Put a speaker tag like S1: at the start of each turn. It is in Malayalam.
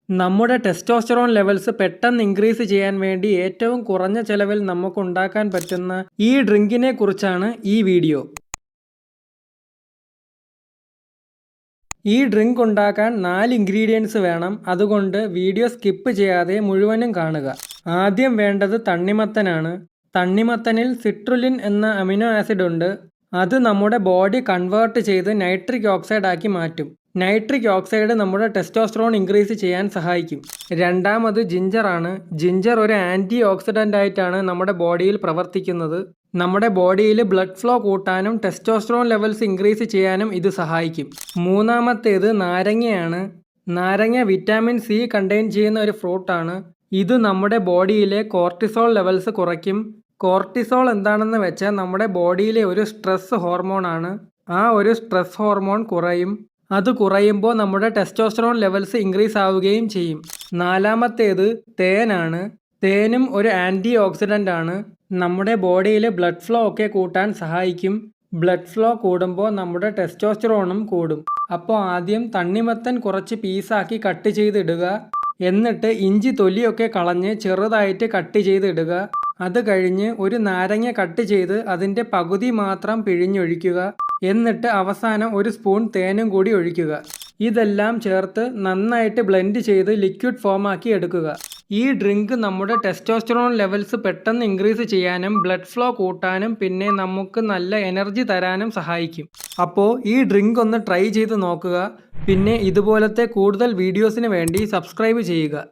S1: നമ്മുടെ ടെസ്റ്റോസ്റ്ററോൺ ലെവൽസ് പെട്ടെന്ന് ഇൻക്രീസ് ചെയ്യാൻ വേണ്ടി ഏറ്റവും കുറഞ്ഞ ചെലവിൽ നമുക്ക് ഉണ്ടാക്കാൻ പറ്റുന്ന ഈ ഡ്രിങ്കിനെ കുറിച്ചാണ് ഈ വീഡിയോ. ഈ ഡ്രിങ്ക് ഉണ്ടാക്കാൻ 4 ഇൻഗ്രീഡിയൻസ് വേണം. അതുകൊണ്ട് വീഡിയോ സ്കിപ്പ് ചെയ്യാതെ മുഴുവനും കാണുക. ആദ്യം വേണ്ടത് തണ്ണിമത്തനാണ്. തണ്ണിമത്തനിൽ സിട്രുലിൻ എന്ന അമിനോ ആസിഡ് ഉണ്ട്. അത് നമ്മുടെ ബോഡി കൺവേർട്ട് ചെയ്ത് നൈട്രിക് ഓക്സൈഡ് ആക്കി മാറ്റും. നൈട്രിക് ഓക്സൈഡ് നമ്മുടെ ടെസ്റ്റോസ്റ്ററോൺ ഇൻക്രീസ് ചെയ്യാൻ സഹായിക്കും. രണ്ടാമത് ജിഞ്ചറാണ്. ജിഞ്ചർ ഒരു ആൻറ്റി ഓക്സിഡൻ്റ് ആയിട്ടാണ് നമ്മുടെ ബോഡിയിൽ പ്രവർത്തിക്കുന്നത്. നമ്മുടെ ബോഡിയിൽ ബ്ലഡ് ഫ്ലോ കൂട്ടാനും ടെസ്റ്റോസ്റ്ററോൺ ലെവൽസ് ഇൻക്രീസ് ചെയ്യാനും ഇത് സഹായിക്കും. മൂന്നാമത്തേത് നാരങ്ങയാണ്. നാരങ്ങ വിറ്റാമിൻ സി കണ്ടെയ്ൻ ചെയ്യുന്ന ഒരു ഫ്രൂട്ടാണ്. ഇത് നമ്മുടെ ബോഡിയിലെ കോർട്ടിസോൾ ലെവൽസ് കുറയ്ക്കും. കോർട്ടിസോൾ എന്താണെന്ന് വെച്ചാൽ നമ്മുടെ ബോഡിയിലെ ഒരു സ്ട്രെസ് ഹോർമോണാണ്. ആ ഒരു സ്ട്രെസ് ഹോർമോൺ കുറയും. അത് കുറയുമ്പോൾ നമ്മുടെ ടെസ്റ്റോസ്റ്ററോൺ ലെവൽസ് ഇൻക്രീസ് ആവുകയും ചെയ്യും. നാലാമത്തേത് തേനാണ്. തേനും ഒരു ആൻറ്റി ഓക്സിഡൻ്റ് ആണ്. നമ്മുടെ ബോഡിയിൽ ബ്ലഡ് ഫ്ലോ ഒക്കെ കൂട്ടാൻ സഹായിക്കും. ബ്ലഡ് ഫ്ലോ കൂടുമ്പോൾ നമ്മുടെ ടെസ്റ്റോസ്റ്ററോണും കൂടും. അപ്പോൾ ആദ്യം തണ്ണിമത്തൻ കുറച്ച് പീസാക്കി കട്ട് ചെയ്തിടുക. എന്നിട്ട് ഇഞ്ചി തൊലിയൊക്കെ കളഞ്ഞ് ചെറുതായിട്ട് കട്ട് ചെയ്തിടുക. അത് കഴിഞ്ഞ് ഒരു നാരങ്ങ കട്ട് ചെയ്ത് അതിൻ്റെ പകുതി മാത്രം പിഴിഞ്ഞൊഴിക്കുക. എന്നിട്ട് അവസാനം ഒരു സ്പൂൺ തേനും കൂടി ഒഴിക്കുക. ഇതെല്ലാം ചേർത്ത് നന്നായിട്ട് ബ്ലെൻഡ് ചെയ്ത് ലിക്വിഡ് ഫോമാക്കി എടുക്കുക. ഈ ഡ്രിങ്ക് നമ്മുടെ ടെസ്റ്റോസ്റ്ററോൺ ലെവൽസ് പെട്ടെന്ന് ഇൻക്രീസ് ചെയ്യാനും ബ്ലഡ് ഫ്ലോ കൂട്ടാനും പിന്നെ നമുക്ക് നല്ല എനർജി തരാനും സഹായിക്കും. അപ്പോൾ ഈ ഡ്രിങ്ക് ഒന്ന് ട്രൈ ചെയ്ത് നോക്കുക. പിന്നെ ഇതുപോലത്തെ കൂടുതൽ വീഡിയോസിന് വേണ്ടി സബ്സ്ക്രൈബ് ചെയ്യുക.